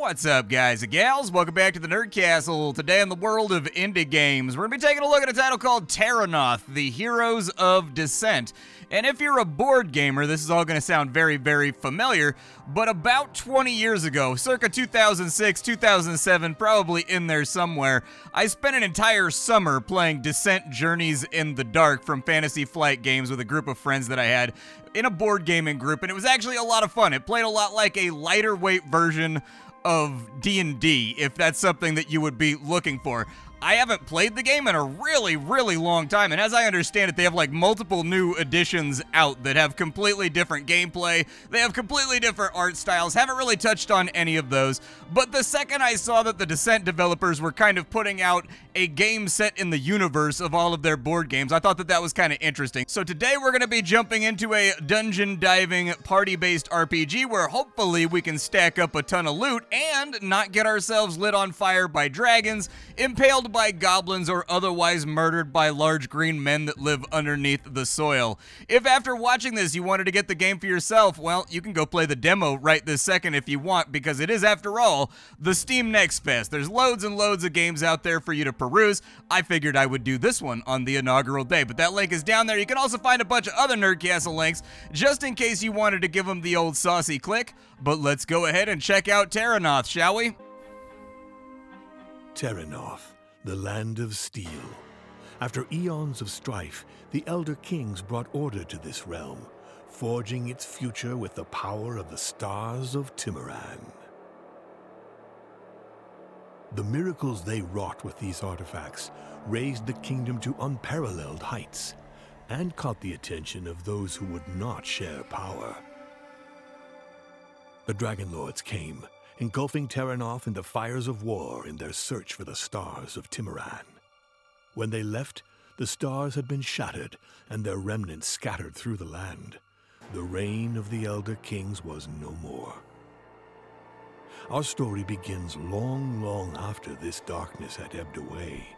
What's up, guys and gals? Welcome back to the Nerd Castle. Today in the world of indie games, we're going to be taking a look at a title called Terrinoth, The Heroes of Descent. And if you're a board gamer, this is all going to sound very, very familiar, but about 20 years ago, circa 2006, 2007, probably in there somewhere, I spent an entire summer playing Descent Journeys in the Dark from Fantasy Flight Games with a group of friends that I had in a board gaming group, and it was actually a lot of fun. It played a lot like a lighter weight version of D&D, if that's something that you would be looking for. I haven't played the game in a really, really long time, and as I understand it, they have like multiple new editions out that have completely different gameplay. They have completely different art styles. Haven't really touched on any of those, but the second I saw that the Descent developers were kind of putting out a game set in the universe of all of their board games, I thought that that was kind of interesting. So today we're going to be jumping into a dungeon diving party-based RPG where hopefully we can stack up a ton of loot and not get ourselves lit on fire by dragons, impaled by goblins, or otherwise murdered by large green men that live underneath the soil. If after watching this you wanted to get the game for yourself, well, you can go play the demo right this second if you want, because it is, after all, the Steam Next Fest. There's loads and loads of games out there for you to peruse. I figured I would do this one on the inaugural day, but that link is down there. You can also find a bunch of other Nerd Castle links, just in case you wanted to give them the old saucy click. But let's go ahead and check out Terrinoth, shall we? Terrinoth, the land of steel. After eons of strife, the Elder Kings brought order to this realm, forging its future with the power of the stars of Timiran. The miracles they wrought with these artifacts raised the kingdom to unparalleled heights and caught the attention of those who would not share power. The Dragon Lords came, engulfing Terrinoth in the fires of war in their search for the stars of Timiran. When they left, the stars had been shattered and their remnants scattered through the land. The reign of the Elder Kings was no more. Our story begins long, long after this darkness had ebbed away.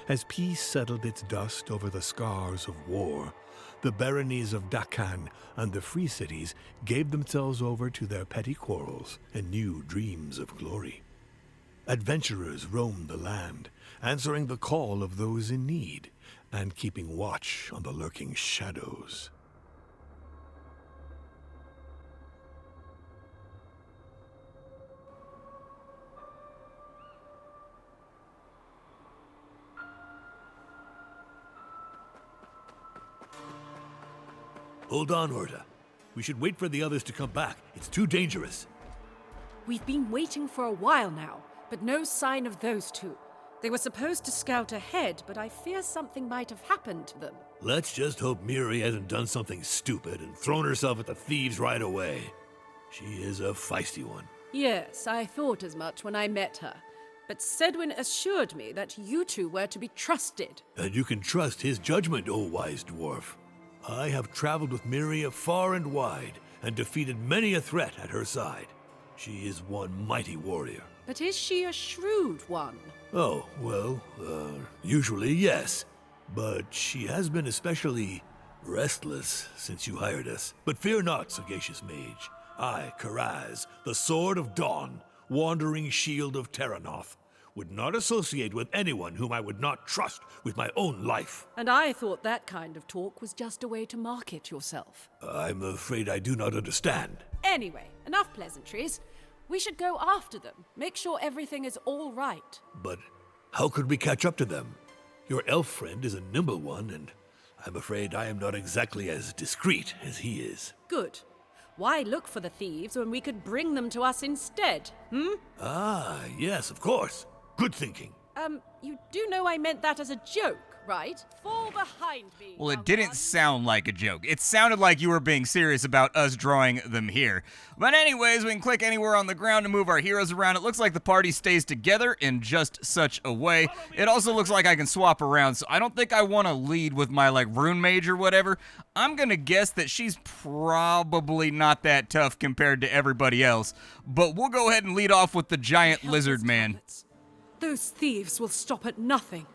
As peace settled its dust over the scars of war, the baronies of Dakan and the Free Cities gave themselves over to their petty quarrels and new dreams of glory. Adventurers roamed the land, answering the call of those in need and keeping watch on the lurking shadows. Hold on, Orda. We should wait for the others to come back. It's too dangerous. We've been waiting for a while now, but no sign of those two. They were supposed to scout ahead, but I fear something might have happened to them. Let's just hope Miri hasn't done something stupid and thrown herself at the thieves right away. She is a feisty one. Yes, I thought as much when I met her. But Sedwin assured me that you two were to be trusted. And you can trust his judgment, O wise dwarf. I have traveled with Miria far and wide, and defeated many a threat at her side. She is one mighty warrior. But is she a shrewd one? Oh, well, usually yes. But she has been especially restless since you hired us. But fear not, sagacious mage. I, Karaz, the Sword of Dawn, wandering shield of Terrinoth, would not associate with anyone whom I would not trust with my own life. And I thought that kind of talk was just a way to market yourself. I'm afraid I do not understand. Anyway, enough pleasantries. We should go after them, make sure everything is all right. But how could we catch up to them? Your elf friend is a nimble one, and I'm afraid I am not exactly as discreet as he is. Good. Why look for the thieves when we could bring them to us instead, Ah, yes, of course. Good thinking. You do know I meant that as a joke, right? Fall behind me. Well, it didn't sound like a joke. It sounded like you were being serious about us drawing them here. But anyways, we can click anywhere on the ground to move our heroes around. It looks like the party stays together in just such a way. It also looks like I can swap around, so I don't think I want to lead with my, like, rune mage or whatever. I'm gonna guess that she's probably not that tough compared to everybody else. But we'll go ahead and lead off with the giant lizard man. Those thieves will stop at nothing.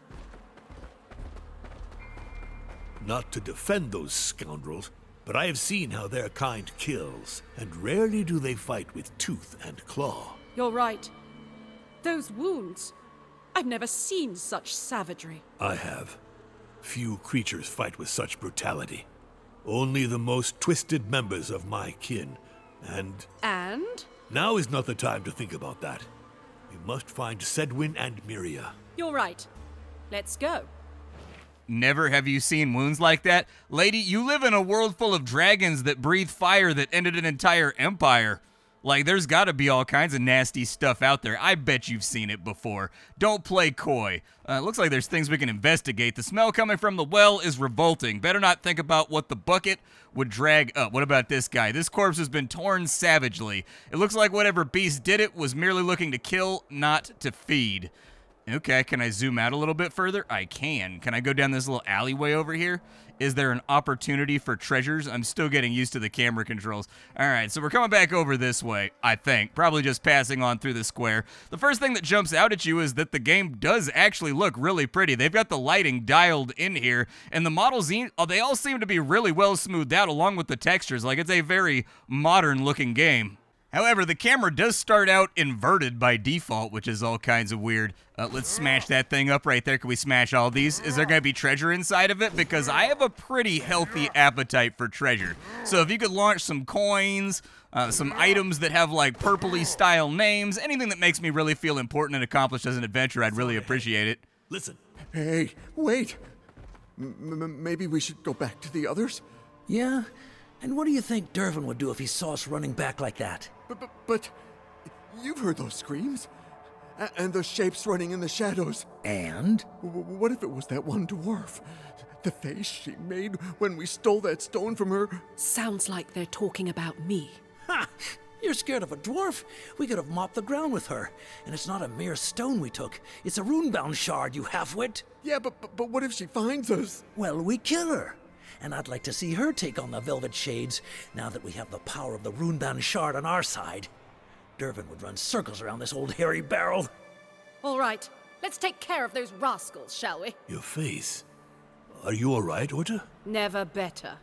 Not to defend those scoundrels, but I have seen how their kind kills, and rarely do they fight with tooth and claw. You're right. Those wounds. I've never seen such savagery. I have. Few creatures fight with such brutality. Only the most twisted members of my kin, and... And? Now is not the time to think about that. We must find Sedwin and Miria. You're right. Let's go. Never have you seen wounds like that? Lady, you live in a world full of dragons that breathe fire that ended an entire empire. Like, there's gotta be all kinds of nasty stuff out there. I bet you've seen it before. Don't play coy. Looks like there's things we can investigate. The smell coming from the well is revolting. Better not think about what the bucket would drag up. What about this guy? This corpse has been torn savagely. It looks like whatever beast did it was merely looking to kill, not to feed. Okay, can I zoom out a little bit further? I can. Can I go down this little alleyway over here? Is there an opportunity for treasures? I'm still getting used to the camera controls. All right, so we're coming back over this way, I think. Probably just passing on through the square. The first thing that jumps out at you is that the game does actually look really pretty. They've got the lighting dialed in here, and the models, they all seem to be really well smoothed out along with the textures. Like, it's a very modern-looking game. However, the camera does start out inverted by default, which is all kinds of weird. Let's smash that thing up right there. Can we smash all these? Is there going to be treasure inside of it? Because I have a pretty healthy appetite for treasure. So if you could launch some coins, some items that have like purpley style names, anything that makes me really feel important and accomplished as an adventurer, I'd really appreciate it. Listen. Hey, wait. Maybe we should go back to the others? Yeah? And what do you think Dervin would do if he saw us running back like that? But you've heard those screams. And those shapes running in the shadows. And? What if it was that one dwarf? The face she made when we stole that stone from her. Sounds like they're talking about me. Ha! You're scared of a dwarf? We could have mopped the ground with her. And it's not a mere stone we took. It's a rune-bound shard, you half-wit. Yeah, but what if she finds us? Well, we kill her. And I'd like to see her take on the Velvet Shades, now that we have the power of the rune-bound shard on our side. Dervin would run circles around this old hairy barrel. All right, let's take care of those rascals, shall we? Your face. Are you all right, Orta? Never better.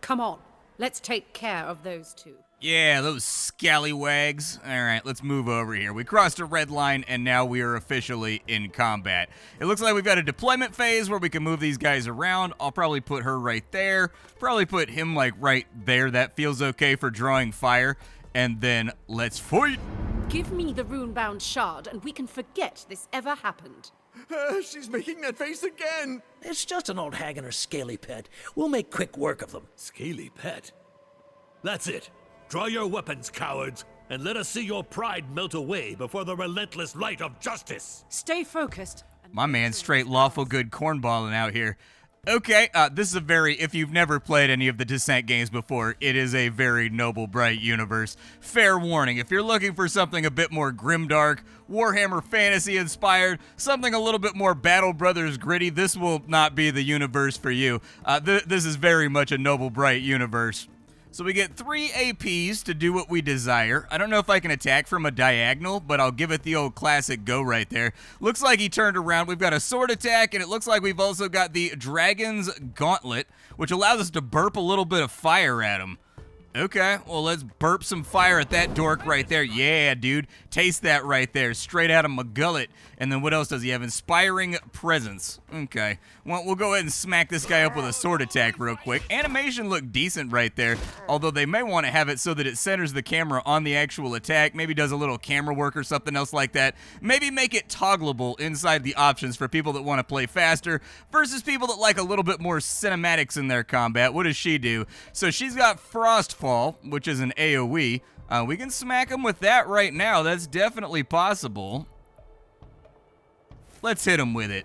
Come on, let's take care of those two. Yeah, those scallywags. All right, let's move over here. We crossed a red line, and now we are officially in combat. It looks like we've got a deployment phase where we can move these guys around. I'll probably put her right there. Probably put him, like, right there. That feels okay for drawing fire. And then, let's fight! Give me the rune-bound shard, and we can forget this ever happened. She's making that face again. It's just an old hag and her scaly pet. We'll make quick work of them. Scaly pet. That's it. Draw your weapons, cowards, and let us see your pride melt away before the relentless light of justice. Stay focused. My man's straight lawful good cornballing out here. Okay, this is a very, if you've never played any of the Descent games before, it is a very noble, bright universe. Fair warning, if you're looking for something a bit more grimdark, Warhammer Fantasy inspired, something a little bit more Battle Brothers gritty, this will not be the universe for you. This is very much a noble, bright universe. So we get 3 APs to do what we desire. I don't know if I can attack from a diagonal, but I'll give it the old classic go right there. Looks like he turned around. We've got a sword attack, and it looks like we've also got the Dragon's Gauntlet, which allows us to burp a little bit of fire at him. Okay, well, let's burp some fire at that dork right there. Yeah, dude. Taste that right there. Straight out of my gullet. And then what else does he have? Inspiring Presence. Okay. Well, we'll go ahead and smack this guy up with a sword attack real quick. Animation looked decent right there, although they may want to have it so that it centers the camera on the actual attack. Maybe does a little camera work or something else like that. Maybe make it toggleable inside the options for people that want to play faster versus people that like a little bit more cinematics in their combat. What does she do? So she's got Frostfall, which is an AoE. We can smack him with that right now. That's definitely possible. Let's hit him with it.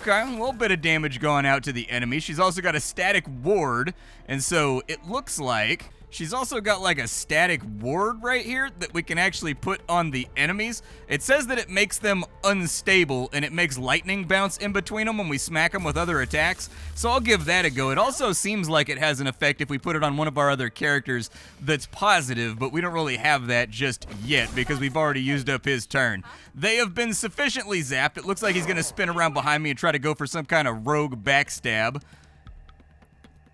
Okay, a little bit of damage going out to the enemy. She's also got a static ward, and so it looks like she's also got like a static ward right here that we can actually put on the enemies. It says that it makes them unstable and it makes lightning bounce in between them when we smack them with other attacks. So I'll give that a go. It also seems like it has an effect if we put it on one of our other characters that's positive, but we don't really have that just yet because we've already used up his turn. They have been sufficiently zapped. It looks like he's going to spin around behind me and try to go for some kind of rogue backstab.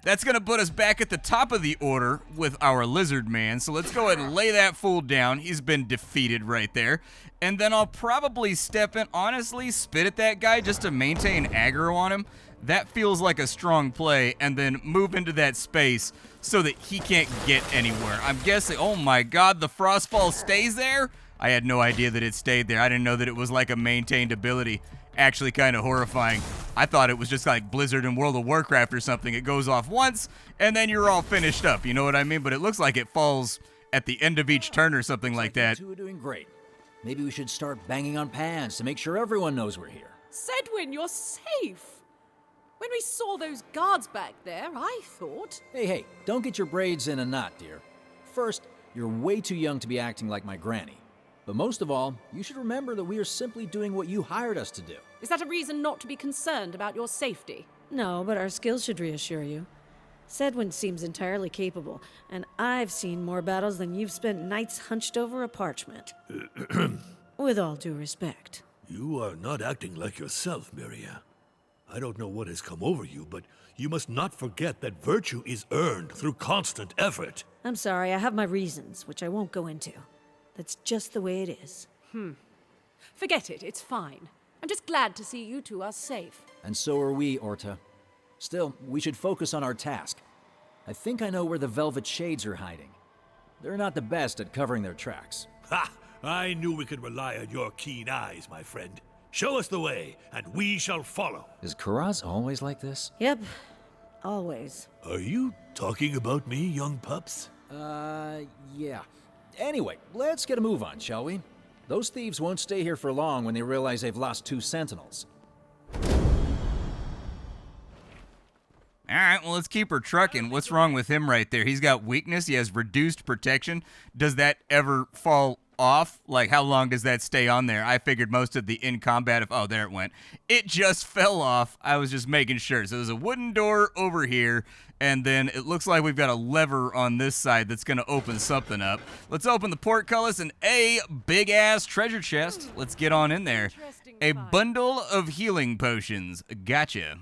That's going to put us back at the top of the order with our lizard man. So let's go ahead and lay that fool down. He's been defeated right there. And then I'll probably step in, honestly, spit at that guy just to maintain aggro on him. That feels like a strong play. And then move into that space so that he can't get anywhere. I'm guessing, oh my god, the Frostfall stays there? I had no idea that it stayed there. I didn't know that it was like a maintained ability. Actually kind of horrifying. I thought it was just like Blizzard in World of Warcraft or something. It goes off once, and then you're all finished up. You know what I mean? But it looks like it falls at the end of each turn or something like that. You two are doing great. Maybe we should start banging on pans to make sure everyone knows we're here. Sedwin, you're safe. When we saw those guards back there, I thought... Hey, don't get your braids in a knot, dear. First, you're way too young to be acting like my granny. But most of all, you should remember that we are simply doing what you hired us to do. Is that a reason not to be concerned about your safety? No, but our skills should reassure you. Sedwin seems entirely capable, and I've seen more battles than you've spent nights hunched over a parchment. With all due respect. You are not acting like yourself, Miria. I don't know what has come over you, but you must not forget that virtue is earned through constant effort. I'm sorry, I have my reasons, which I won't go into. That's just the way it is. Forget it, it's fine. I'm just glad to see you two are safe. And so are we, Orta. Still, we should focus on our task. I think I know where the Velvet Shades are hiding. They're not the best at covering their tracks. Ha! I knew we could rely on your keen eyes, my friend. Show us the way, and we shall follow. Is Karaz always like this? Yep, always. Are you talking about me, young pups? Yeah. Anyway, let's get a move on, shall we? Those thieves won't stay here for long when they realize they've lost 2 sentinels. All right, well, let's keep her trucking. What's wrong with him right there? He's got weakness. He has reduced protection. Does that ever fall off? Like, how long does that stay on there? I figured most of the in-combat... Oh, there it went. It just fell off. I was just making sure. So there's a wooden door over here, and then it looks like we've got a lever on this side that's going to open something up. Let's open the portcullis and a big-ass treasure chest. Let's get on in there. A bundle of healing potions. Gotcha.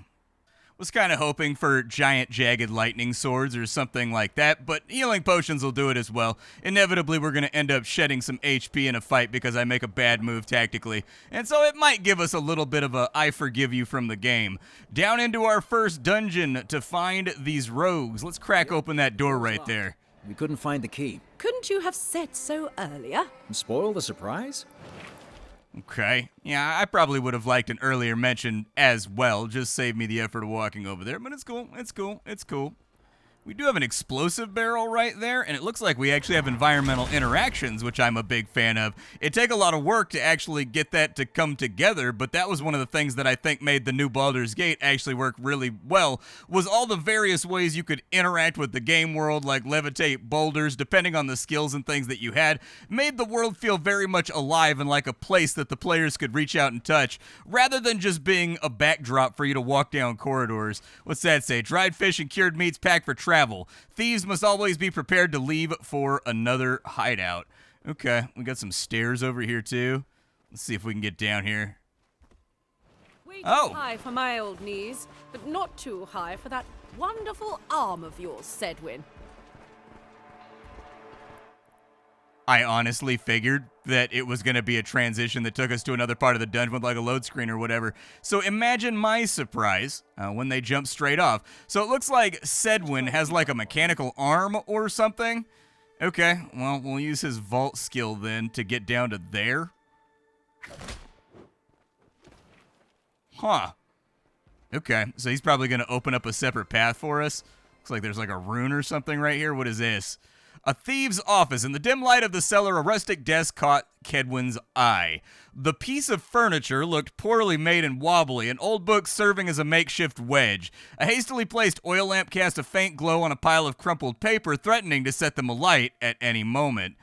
Was kind of hoping for giant jagged lightning swords or something like that, but healing potions will do it as well. Inevitably, we're going to end up shedding some HP in a fight because I make a bad move tactically, and so it might give us a little bit of a I forgive you from the game. Down into our first dungeon to find these rogues. Let's crack open that door right there. We couldn't find the key. Couldn't you have said so earlier? Spoil the surprise? Okay. Yeah, I probably would have liked an earlier mention as well. Just save me the effort of walking over there. But it's cool. It's cool. It's cool. We do have an explosive barrel right there, and it looks like we actually have environmental interactions, which I'm a big fan of. It'd take a lot of work to actually get that to come together, but that was one of the things that I think made the new Baldur's Gate actually work really well, was all the various ways you could interact with the game world, like levitate boulders, depending on the skills and things that you had, made the world feel very much alive and like a place that the players could reach out and touch, rather than just being a backdrop for you to walk down corridors. What's that say? Dried fish and cured meats packed for travel. Thieves must always be prepared to leave for another hideout. Okay, we got some stairs over here too. Let's see if we can get down here. Way too high for my old knees, but not too high for that wonderful arm of yours, Sedwin. I honestly figured that it was going to be a transition that took us to another part of the dungeon with like a load screen or whatever. So imagine my surprise when they jump straight off. So it looks like Sedwin has like a mechanical arm or something. Okay, well, we'll use his vault skill then to get down to there. Huh. Okay, so he's probably going to open up a separate path for us. Looks like there's like a rune or something right here. What is this? A thieves' office. In the dim light of the cellar, a rustic desk caught Kedwin's eye. The piece of furniture looked poorly made and wobbly, an old book serving as a makeshift wedge. A hastily placed oil lamp cast a faint glow on a pile of crumpled paper, threatening to set them alight at any moment.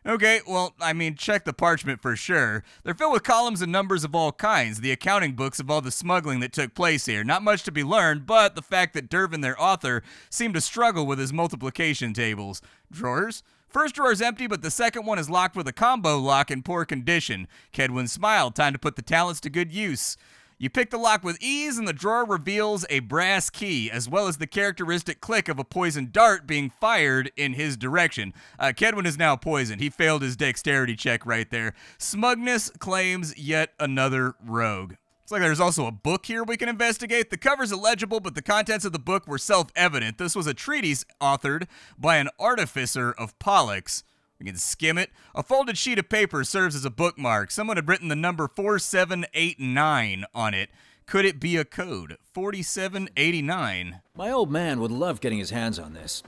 Okay, well, I mean, check the parchment for sure. They're filled with columns and numbers of all kinds, the accounting books of all the smuggling that took place here. Not much to be learned, but the fact that Dervin, their author, seemed to struggle with his multiplication tables. Drawers? First drawer's empty, but the second one is locked with a combo lock in poor condition. Kedwin smiled, time to put the talents to good use. You pick the lock with ease, and the drawer reveals a brass key, as well as the characteristic click of a poisoned dart being fired in his direction. Kedwin is now poisoned. He failed his dexterity check right there. Smugness claims yet another rogue. Looks like there's also a book here we can investigate. The cover's illegible, but the contents of the book were self-evident. This was a treatise authored by an artificer of Pollux. We can skim it. A folded sheet of paper serves as a bookmark. Someone had written the number 4789 on it. Could it be a code? 4789. My old man would love getting his hands on this.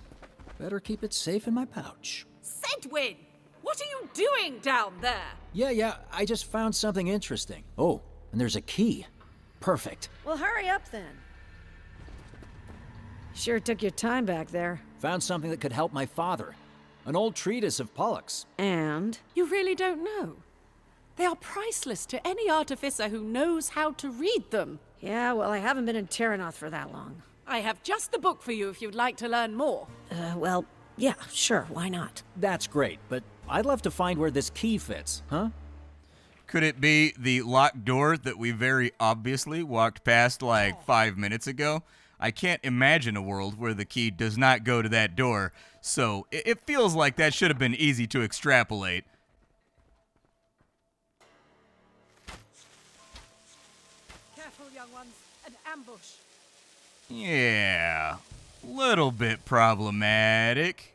Better keep it safe in my pouch. Sedwin! What are you doing down there? Yeah, I just found something interesting. Oh, and there's a key. Perfect. Well, hurry up then. Sure took your time back there. Found something that could help my father. An old treatise of Pollux. And? You really don't know. They are priceless to any artificer who knows how to read them. Yeah, well, I haven't been in Terrinoth for that long. I have just the book for you if you'd like to learn more. Well, yeah, sure, why not? That's great, but I'd love to find where this key fits, huh? Could it be the locked door that we very obviously walked past like 5 minutes ago? I can't imagine a world where the key does not go to that door, so it feels like that should have been easy to extrapolate. Careful, young ones. An ambush. Yeah, little bit problematic.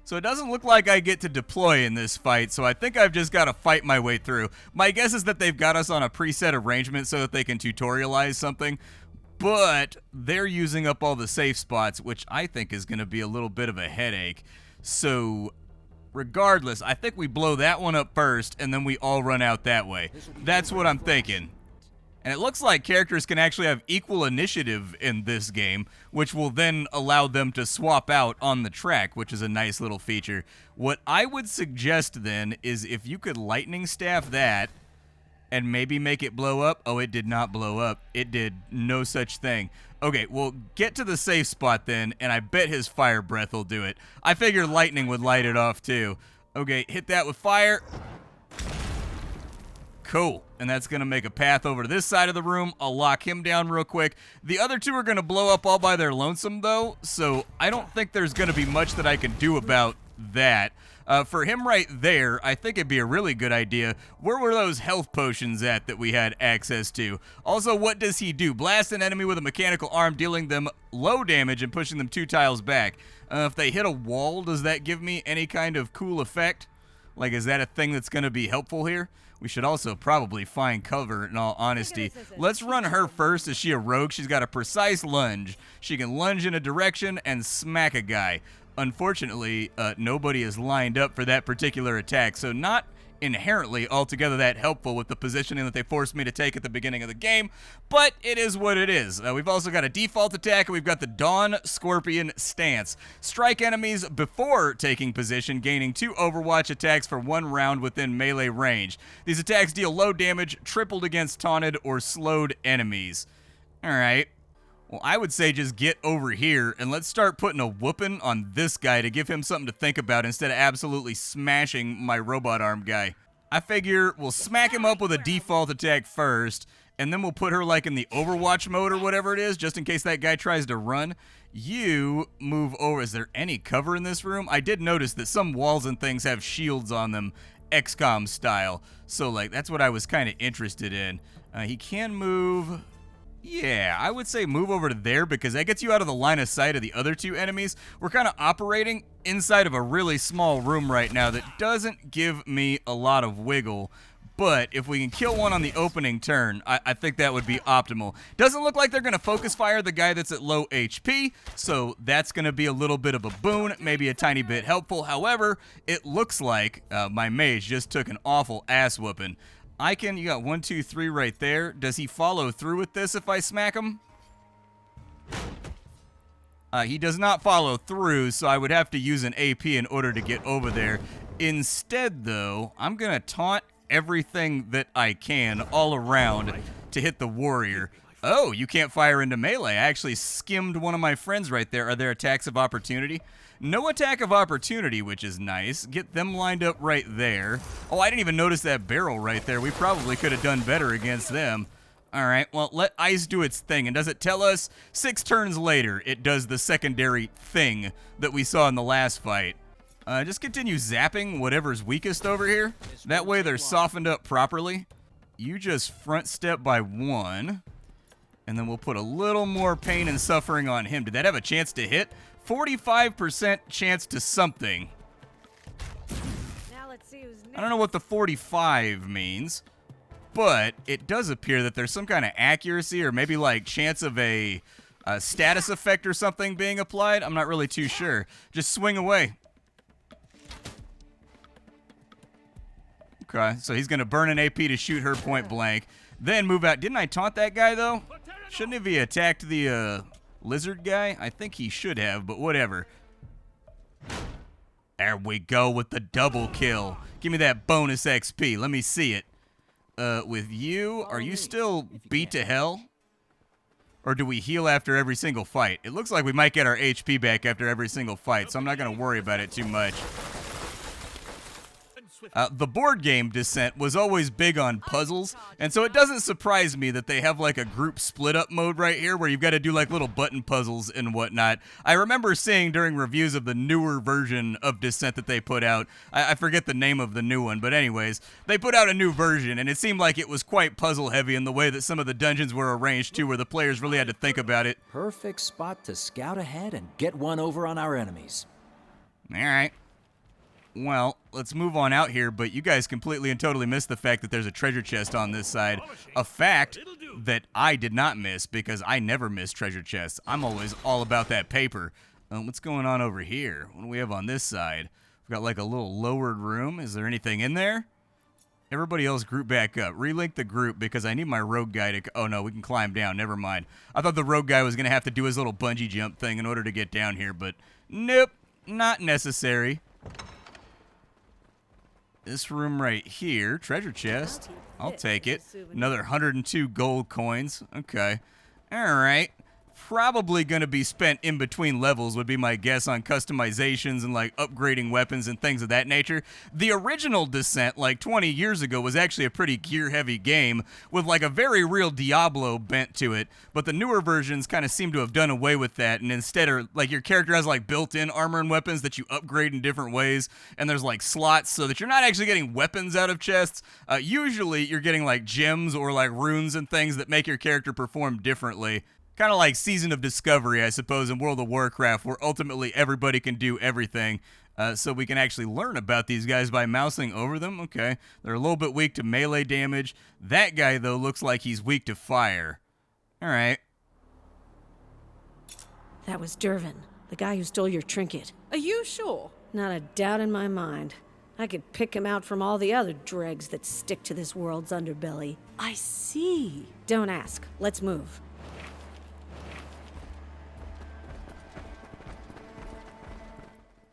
So it doesn't look like I get to deploy in this fight, so I think I've just got to fight my way through. My guess is that they've got us on a preset arrangement so that they can tutorialize something, but they're using up all the safe spots, which I think is going to be a little bit of a headache. So regardless, I think we blow that one up first, and then we all run out that way. That's what I'm thinking. And it looks like characters can actually have equal initiative in this game, which will then allow them to swap out on the track, which is a nice little feature. What I would suggest then is if you could lightning staff that and maybe make it blow up. Oh, it did not blow up. It did no such thing. Okay, well, get to the safe spot then, and I bet his fire breath will do it. I figured lightning would light it off too. Okay, hit that with fire. Cool. And that's going to make a path over to this side of the room. I'll lock him down real quick. The other two are going to blow up all by their lonesome, though, so I don't think there's going to be much that I can do about that. For him right there, I think it'd be a really good idea. Where were those health potions at that we had access to? Also, what does he do? Blast an enemy with a mechanical arm, dealing them low damage and pushing them 2 tiles back. If they hit a wall, does that give me any kind of cool effect? Like, is that a thing that's going to be helpful here? We should also probably find cover, in all honesty. Let's run her first. Is she a rogue? She's got a precise lunge. She can lunge in a direction and smack a guy. Unfortunately, nobody is lined up for that particular attack, so not inherently altogether that helpful with the positioning that they forced me to take at the beginning of the game, but it is what it is. We've also got a default attack, and we've got the Dawn Scorpion stance. Strike enemies before taking position, gaining 2 Overwatch attacks for 1 round within melee range. These attacks deal low damage, tripled against taunted or slowed enemies. Alright. Well, I would say just get over here, and let's start putting a whooping on this guy to give him something to think about instead of absolutely smashing my robot arm guy. I figure we'll smack him up with a default attack first, and then we'll put her like in the Overwatch mode or whatever it is, just in case that guy tries to run. You move over. Is there any cover in this room? I did notice that some walls and things have shields on them, XCOM style. So, like, that's what I was kind of interested in. He can move... Yeah, I would say move over to there because that gets you out of the line of sight of the other 2 enemies. We're kind of operating inside of a really small room right now that doesn't give me a lot of wiggle. But if we can kill one on the opening turn, I think that would be optimal. Doesn't look like they're going to focus fire the guy that's at low HP, so that's going to be a little bit of a boon, maybe a tiny bit helpful. However, it looks like my mage just took an awful ass whooping. You got 1, 2, 3 right there. Does he follow through with this if I smack him? He does not follow through, so I would have to use an AP in order to get over there. Instead, though, I'm going to taunt everything that I can all around to hit the warrior. Oh, you can't fire into melee. I actually skimmed one of my friends right there. Are there attacks of opportunity? No attack of opportunity, which is nice. Get them lined up right there. Oh, I didn't even notice that barrel right there. We probably could have done better against them. All right, well, let ice do its thing. And does it tell us 6 turns later it does the secondary thing that we saw in the last fight? Just continue zapping whatever's weakest over here. That way they're softened up properly. You just front step by 1. And then we'll put a little more pain and suffering on him. Did that have a chance to hit? 45% chance to something. Now let's see who's next. I don't know what the 45 means, but it does appear that there's some kind of accuracy or maybe like chance of a status effect or something being applied. I'm not really too sure. Just swing away. Okay, so he's going to burn an AP to shoot her point blank. Then move out. Didn't I taunt that guy, though? Shouldn't have he attacked the lizard guy? I think he should have, but whatever. There we go with the double kill. Give me that bonus XP. Let me see it. With you, are you still beat to hell? Or do we heal after every single fight? It looks like we might get our HP back after every single fight, so I'm not going to worry about it too much. The board game Descent was always big on puzzles, and so it doesn't surprise me that they have like a group split up mode right here where you've got to do like little button puzzles and whatnot. I remember seeing during reviews of the newer version of Descent that they put out, I forget the name of the new one, but anyways, they put out a new version, and it seemed like it was quite puzzle heavy in the way that some of the dungeons were arranged too, where the players really had to think about it. Perfect spot to scout ahead and get one over on our enemies. All right. Well, let's move on out here, but you guys completely and totally missed the fact that there's a treasure chest on this side. A fact that I did not miss because I never miss treasure chests. I'm always all about that paper. What's going on over here? What do we have on this side? We've got like a little lowered room. Is there anything in there? Everybody else group back up. Relink the group because I need my rogue guy to... Oh, no, we can climb down. Never mind. I thought the rogue guy was going to have to do his little bungee jump thing in order to get down here, but nope, not necessary. This room right here, treasure chest. I'll take it. Another 102 gold coins. Okay. All right. Probably going to be spent in between levels would be my guess on customizations and like upgrading weapons and things of that nature. The original Descent like 20 years ago was actually a pretty gear heavy game with like a very real Diablo bent to it, but the newer versions kind of seem to have done away with that and instead are like your character has like built-in armor and weapons that you upgrade in different ways, and there's like slots so that you're not actually getting weapons out of chests. Usually you're getting like gems or like runes and things that make your character perform differently. Kind of like Season of Discovery, I suppose, in World of Warcraft, where ultimately everybody can do everything. So we can actually learn about these guys by mousing over them. Okay, they're a little bit weak to melee damage. That guy, though, looks like he's weak to fire. All right. That was Dervin, the guy who stole your trinket. Are you sure? Not a doubt in my mind. I could pick him out from all the other dregs that stick to this world's underbelly. I see. Don't ask. Let's move.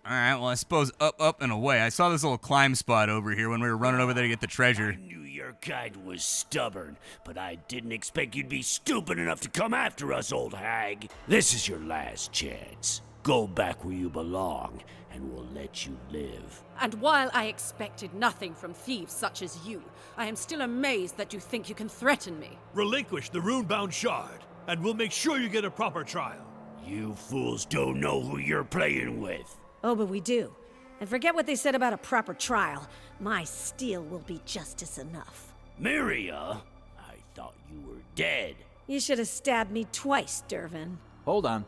All right, well, I suppose up, and away. I saw this little climb spot over here when we were running over there to get the treasure. I knew your kind was stubborn, but I didn't expect you'd be stupid enough to come after us, old hag. This is your last chance. Go back where you belong, and we'll let you live. And while I expected nothing from thieves such as you, I am still amazed that you think you can threaten me. Relinquish the rune-bound shard, and we'll make sure you get a proper trial. You fools don't know who you're playing with. Oh, but we do. And forget what they said about a proper trial. My steel will be justice enough. Miria? I thought you were dead. You should have stabbed me twice, Dervin. Hold on.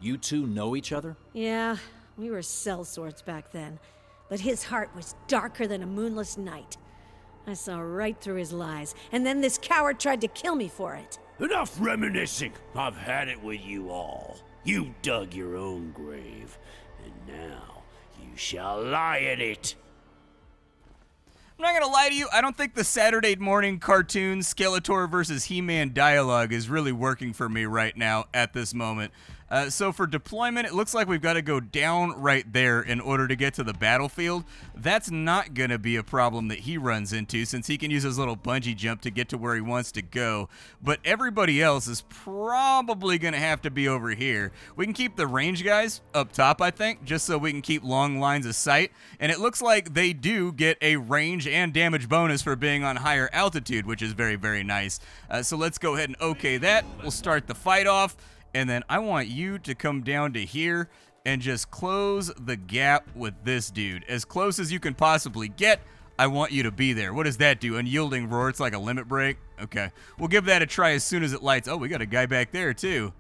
You two know each other? Yeah, we were sellswords back then. But his heart was darker than a moonless night. I saw right through his lies, and then this coward tried to kill me for it. Enough reminiscing. I've had it with you all. You dug your own grave. And now, you shall lie in it. I'm not going to lie to you, I don't think the Saturday morning cartoon Skeletor versus He-Man dialogue is really working for me right now at this moment. So for deployment, it looks like we've got to go down right there in order to get to the battlefield. That's not going to be a problem that he runs into since he can use his little bungee jump to get to where he wants to go. But everybody else is probably going to have to be over here. We can keep the range guys up top, I think, just so we can keep long lines of sight. And it looks like they do get a range and damage bonus for being on higher altitude, which is very, very nice. So let's go ahead and okay that. We'll start the fight off. And then I want you to come down to here and just close the gap with this dude. As close as you can possibly get, I want you to be there. What does that do? Unyielding roar, it's like a limit break? Okay, we'll give that a try as soon as it lights. Oh, we got a guy back there too.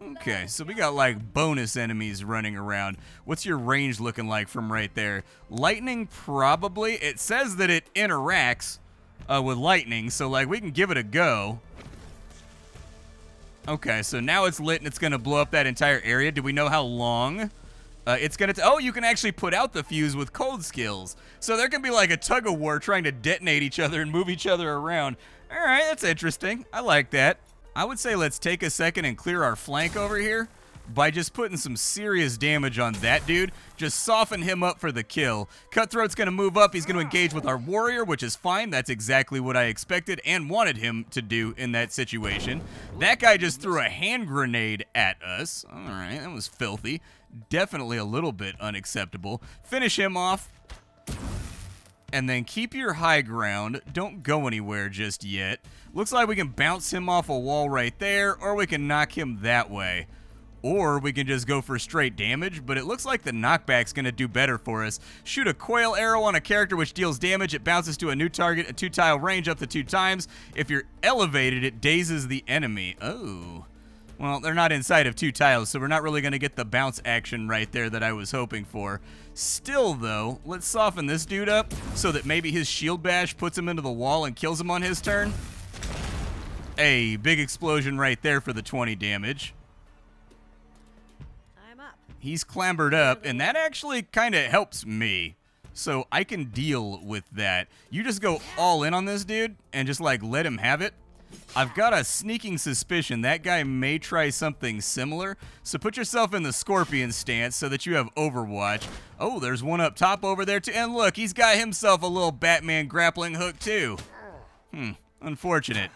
Okay, so we got like bonus enemies running around. What's your range looking like from right there? Lightning, probably. It says that it interacts with lightning, so like we can give it a go. Okay, so now it's lit and it's going to blow up that entire area. Do we know how long it's going to... Oh, you can actually put out the fuse with cold skills. So there can be like a tug-of-war trying to detonate each other and move each other around. All right, that's interesting. I like that. I would say let's take a second and clear our flank over here by just putting some serious damage on that dude. Just soften him up for the kill. Cutthroat's going to move up. He's going to engage with our warrior, which is fine. That's exactly what I expected and wanted him to do in that situation. That guy just threw a hand grenade at us. All right, that was filthy. Definitely a little bit unacceptable. Finish him off. And then keep your high ground. Don't go anywhere just yet. Looks like we can bounce him off a wall right there, or we can knock him that way. Or we can just go for straight damage, but it looks like the knockback's going to do better for us. Shoot a coil arrow on a character which deals damage. It bounces to a new target, a 2-tile range up to 2 times. If you're elevated, it dazes the enemy. Oh. Well, they're not inside of 2 tiles, so we're not really going to get the bounce action right there that I was hoping for. Still, though, let's soften this dude up so that maybe his shield bash puts him into the wall and kills him on his turn. A big explosion right there for the 20 damage. He's clambered up, and that actually kind of helps me. So I can deal with that. You just go all in on this dude and just, like, let him have it. I've got a sneaking suspicion that guy may try something similar. So put yourself in the scorpion stance so that you have overwatch. Oh, there's one up top over there, too. And look, he's got himself a little Batman grappling hook, too. Unfortunate.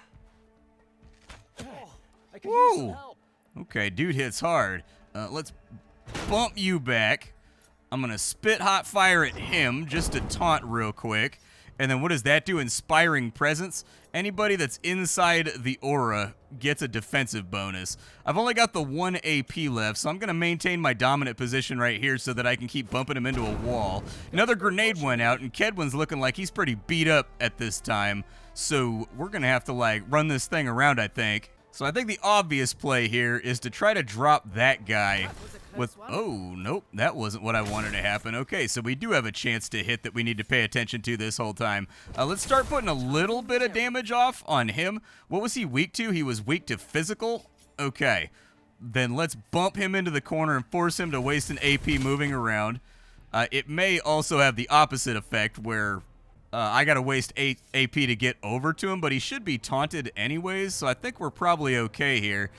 Woo! Okay, dude hits hard. Let's bump you back. I'm going to spit hot fire at him just to taunt real quick. And then what does that do? Inspiring presence. Anybody that's inside the aura gets a defensive bonus. I've only got the 1 AP left, so I'm going to maintain my dominant position right here so that I can keep bumping him into a wall. Another grenade went out, and Kedwin's looking like he's pretty beat up at this time. So we're going to have to, like, run this thing around, I think. So I think the obvious play here is to try to drop that guy with... Oh, nope, that wasn't what I wanted to happen. Okay, so we do have a chance to hit that we need to pay attention to this whole time. Let's start putting a little bit of damage off on him. What was he weak to? He was weak to physical? Okay, then let's bump him into the corner and force him to waste an AP moving around. It may also have the opposite effect where... I gotta waste 8 AP to get over to him, but he should be taunted anyways, so I think we're probably okay here.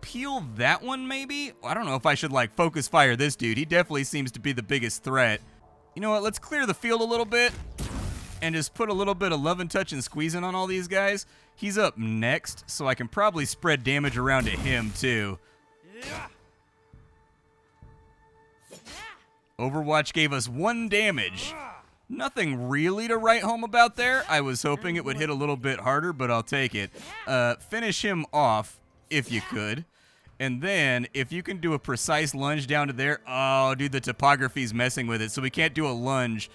Peel that one, maybe? I don't know if I should, like, focus fire this dude. He definitely seems to be the biggest threat. You know what? Let's clear the field a little bit and just put a little bit of love and touch and squeezing on all these guys. He's up next, so I can probably spread damage around to him, too. Overwatch gave us 1 damage. Nothing really to write home about there. I was hoping it would hit a little bit harder, but I'll take it. Finish him off, if you could. And then, if you can do a precise lunge down to there. Oh, dude, the topography's messing with it, so we can't do a lunge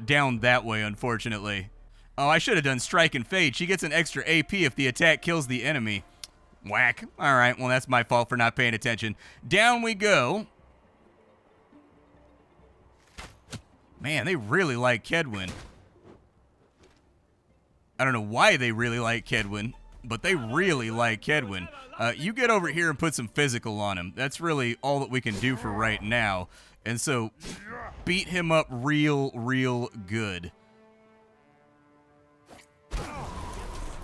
down that way, unfortunately. Oh, I should have done Strike and Fade. She gets an extra AP if the attack kills the enemy. Whack. All right, well, that's my fault for not paying attention. Down we go. Man, they really like Kedwin. I don't know why they really like Kedwin, but they really like Kedwin. You get over here and put some physical on him. That's really all that we can do for right now. And so, beat him up real good.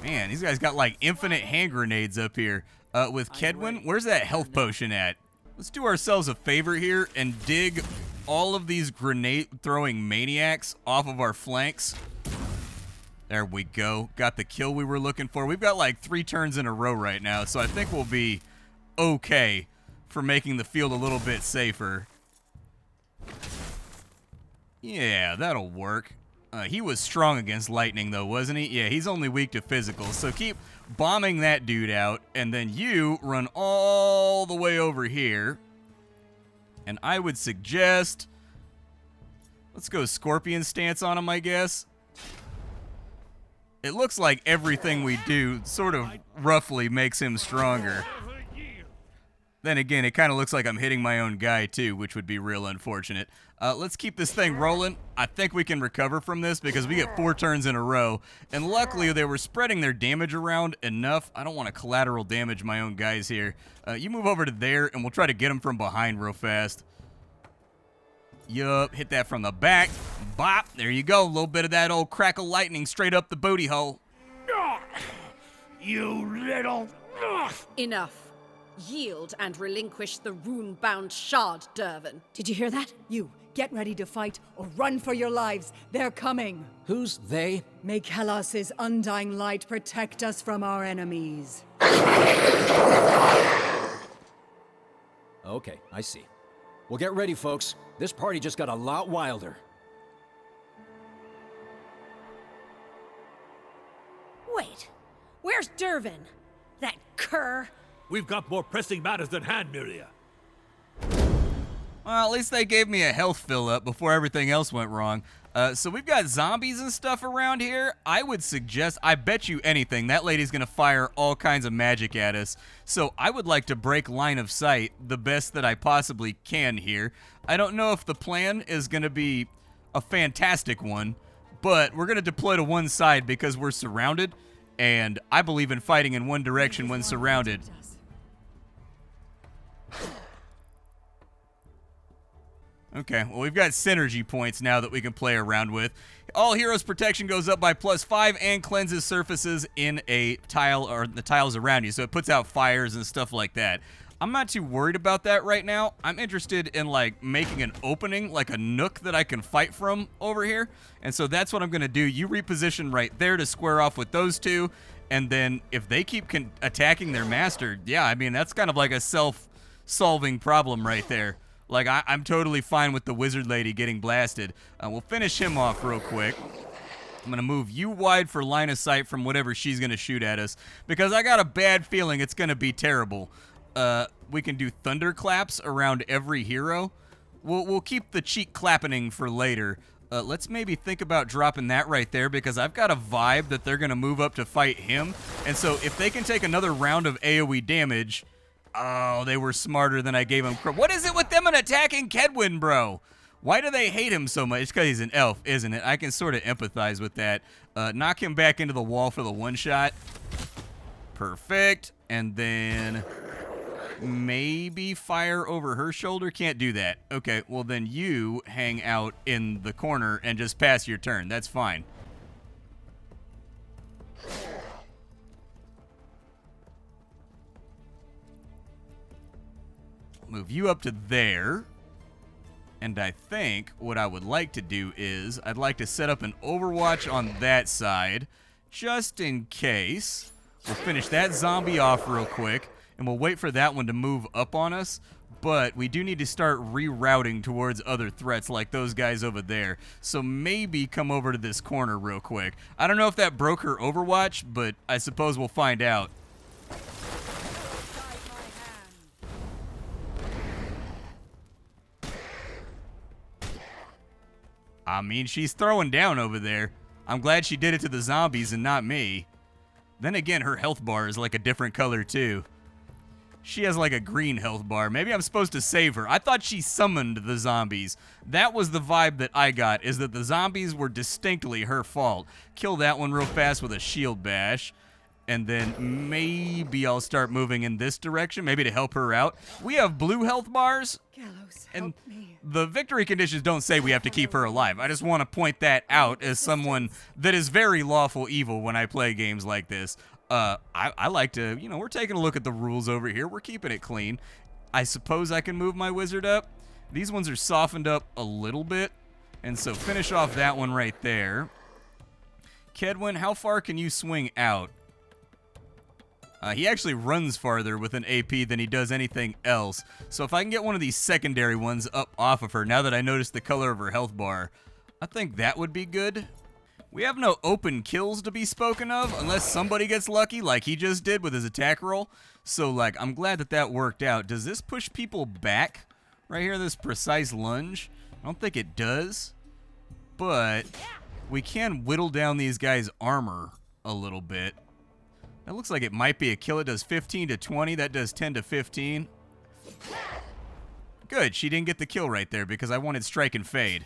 Man, these guys got like infinite hand grenades up here. with Kedwin. Where's that health potion at? Let's do ourselves a favor here and dig all of these grenade-throwing maniacs off of our flanks. There we go. Got the kill we were looking for. We've got like 3 turns in a row right now, so I think we'll be okay for making the field a little bit safer. Yeah, that'll work. He was strong against lightning, though, wasn't he? Yeah, he's only weak to physical, so keep bombing that dude out, and then you run all the way over here. And I would suggest, let's go Scorpion stance on him, I guess. It looks like everything we do sort of roughly makes him stronger. Then again, it kind of looks like I'm hitting my own guy too, which would be real unfortunate. Let's keep this thing rolling. I think we can recover from this because we get 4 turns in a row. And luckily, they were spreading their damage around enough. I don't want to collateral damage my own guys here. You move over to there, and we'll try to get them from behind real fast. Yup, hit that from the back. Bop, there you go. A little bit of that old crackle lightning straight up the booty hole. You little... Enough. Yield and relinquish the rune-bound shard, Dervin. Did you hear that? You, get ready to fight or run for your lives. They're coming. Who's they? May Kelos's undying light protect us from our enemies. Okay, I see. Well, get ready, folks. This party just got a lot wilder. Wait, where's Dervin? That cur? We've got more pressing matters than hand, Miria. Well, at least they gave me a health fill up before everything else went wrong. So we've got zombies and stuff around here. I would suggest, I bet you anything, that lady's going to fire all kinds of magic at us. So I would like to break line of sight the best that I possibly can here. I don't know if the plan is going to be a fantastic one, but we're going to deploy to one side because we're surrounded, and I believe in fighting in one direction when surrounded. Okay, well, we've got synergy points now that we can play around with. All heroes' protection goes up by +5 and cleanses surfaces in a tile or the tiles around you, so it puts out fires and stuff like that. I'm not too worried about that right now. I'm interested in, like, making an opening, like a nook that I can fight from over here, and so that's what I'm going to do. You reposition right there to square off with those two, and then if they keep attacking their master, yeah, I mean, that's kind of like a self-solving problem right there. Like, I'm totally fine with the wizard lady getting blasted. We'll finish him off real quick. I'm going to move you wide for line of sight from whatever she's going to shoot at us, because I got a bad feeling it's going to be terrible. We can do thunderclaps around every hero. We'll keep the cheek clapping for later. Let's maybe think about dropping that right there, because I've got a vibe that they're going to move up to fight him. And so if they can take another round of AoE damage... Oh, they were smarter than I gave them credit. What is it with them and attacking Kedwin, bro? Why do they hate him so much? It's because he's an elf, isn't it? I can sort of empathize with that. Knock him back into the wall for the one shot. Perfect. And then maybe fire over her shoulder. Can't do that. Okay, well then you hang out in the corner and just pass your turn. That's fine. Move you up to there. And I think what I would like to do is I'd like to set up an overwatch on that side just in case. We'll finish that zombie off real quick and we'll wait for that one to move up on us. But we do need to start rerouting towards other threats like those guys over there. So maybe come over to this corner real quick. I don't know if that broke her overwatch, but I suppose we'll find out. I mean, she's throwing down over there. I'm glad she did it to the zombies and not me. Then again, her health bar is like a different color too. She has like a green health bar. Maybe I'm supposed to save her. I thought she summoned the zombies. That was the vibe that I got, is that the zombies were distinctly her fault. Kill that one real fast with a shield bash. And then maybe I'll start moving in this direction, maybe to help her out. We have blue health bars. Gallows, and help me. the victory conditions don't say we have to keep her alive. I just want to point that out as someone that is very lawful evil when I play games like this. I like to, we're taking a look at the rules over here. We're keeping it clean. I suppose I can move my wizard up. These ones are softened up a little bit, and so finish off that one right there. Kedwin, how far can you swing out? He actually runs farther with an AP than he does anything else. So if I can get one of these secondary ones up off of her, now that I noticed the color of her health bar, I think that would be good. We have no open kills to be spoken of, unless somebody gets lucky like he just did with his attack roll. So, I'm glad that that worked out. Does this push people back? Right here, this precise lunge? I don't think it does. But we can whittle down these guys' armor a little bit. That looks like it might be a kill. It does 15 to 20. That does 10 to 15. Good, she didn't get the kill right there because I wanted strike and fade.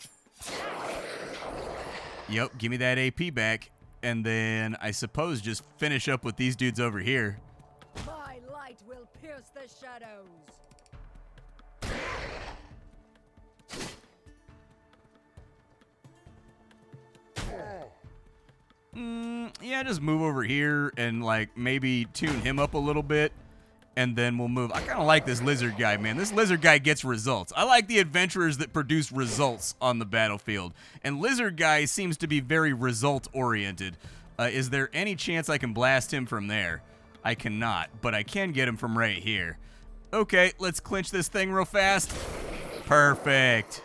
Yep, give me that AP back. And then I suppose just finish up with these dudes over here. My light will pierce the shadows. Yeah, just move over here and maybe tune him up a little bit, and then we'll move. I kind of like this lizard guy, man. This lizard guy gets results. I like the adventurers that produce results on the battlefield, and lizard guy seems to be very result-oriented. Is there any chance I can blast him from there? I cannot, but I can get him from right here. Okay, let's clinch this thing real fast. Perfect.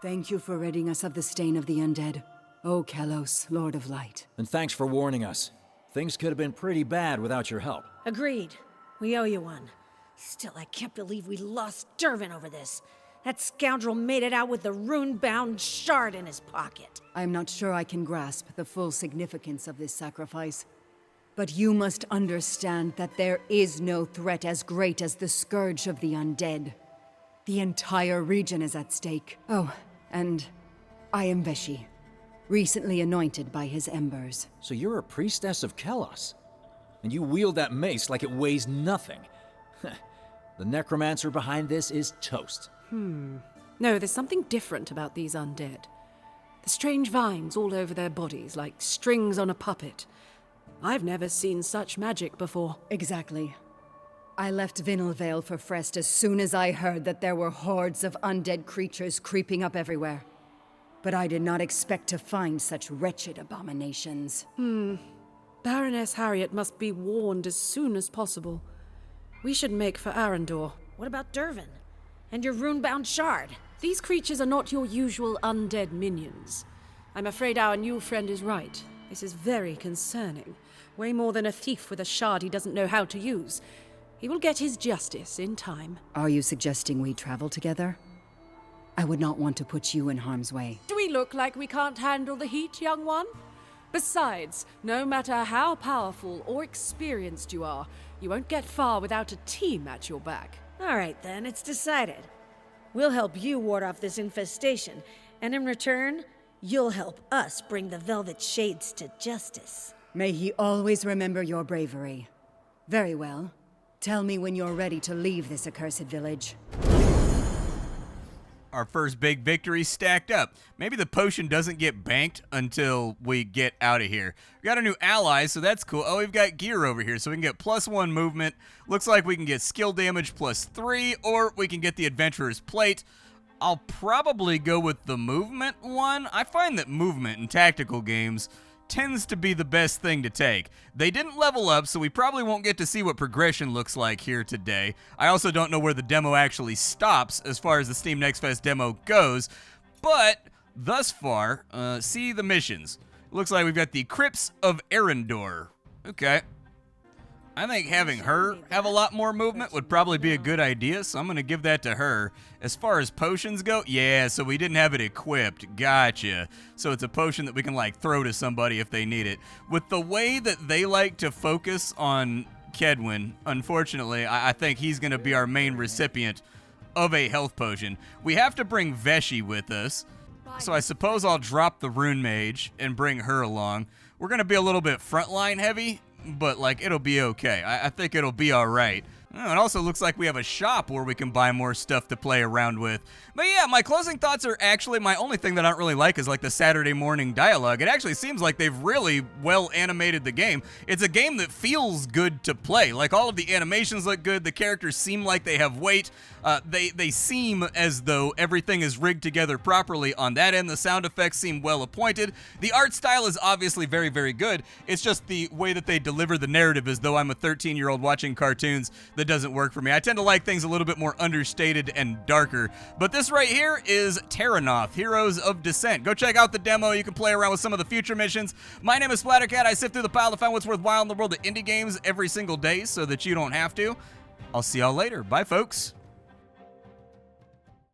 Thank you for ridding us of the stain of the undead. O Kalos, Lord of Light. And thanks for warning us. Things could have been pretty bad without your help. Agreed. We owe you one. Still, I can't believe we lost Dervin over this. That scoundrel made it out with the rune-bound shard in his pocket. I'm not sure I can grasp the full significance of this sacrifice. But you must understand that there is no threat as great as the scourge of the undead. The entire region is at stake. Oh, and I am Veshi, recently anointed by his embers. So you're a priestess of Kalos, and you wield that mace like it weighs nothing. The necromancer behind this is toast. No, there's something different about these undead. The strange vines all over their bodies, like strings on a puppet. I've never seen such magic before. Exactly. I left Vinelvale for Frest as soon as I heard that there were hordes of undead creatures creeping up everywhere. But I did not expect to find such wretched abominations. Baroness Harriet must be warned as soon as possible. We should make for Arendor. What about Dervin? And your rune-bound shard? These creatures are not your usual undead minions. I'm afraid our new friend is right. This is very concerning. Way more than a thief with a shard he doesn't know how to use. He will get his justice in time. Are you suggesting we travel together? I would not want to put you in harm's way. Do we look like we can't handle the heat, young one? Besides, no matter how powerful or experienced you are, you won't get far without a team at your back. All right, then, it's decided. We'll help you ward off this infestation, and in return, you'll help us bring the Velvet Shades to justice. May he always remember your bravery. Very well. Tell me when you're ready to leave this accursed village. Our first big victory stacked up. Maybe the potion doesn't get banked until we get out of here. We got a new ally, so that's cool. Oh, we've got gear over here, so we can get +1 movement. Looks like we can get skill damage +3, or we can get the Adventurer's Plate. I'll probably go with the movement one. I find that movement in tactical games tends to be the best thing to take. They didn't level up, so we probably won't get to see what progression looks like here today. I also don't know where the demo actually stops as far as the Steam Next Fest demo goes, but thus far, see the missions. Looks like we've got the Crypts of Arendor. Okay. I think having her have a lot more movement would probably be a good idea, so I'm going to give that to her. As far as potions go, yeah, so we didn't have it equipped. Gotcha. So it's a potion that we can, throw to somebody if they need it. With the way that they like to focus on Kedwin, unfortunately, I think he's going to be our main recipient of a health potion. We have to bring Veshi with us, so I suppose I'll drop the Rune Mage and bring her along. We're going to be a little bit frontline heavy, but it'll be okay. I think it'll be all right. Oh, it also looks like we have a shop where we can buy more stuff to play around with. But yeah, my closing thoughts are actually, my only thing that I don't really like is like the Saturday morning dialogue. It actually seems like they've really well animated the game. It's a game that feels good to play. Like all of the animations look good. The characters seem like they have weight. They seem as though everything is rigged together properly on that end. The sound effects seem well appointed. The art style is obviously very, very good. It's just the way that they deliver the narrative as though I'm a 13-year-old watching cartoons that doesn't work for me. I tend to like things a little bit more understated and darker. But this right here is Terrinoth, Heroes of Descent. Go check out the demo. You can play around with some of the future missions. My name is Splattercat. I sift through the pile to find what's worthwhile in the world of indie games every single day so that you don't have to. I'll see y'all later. Bye, folks.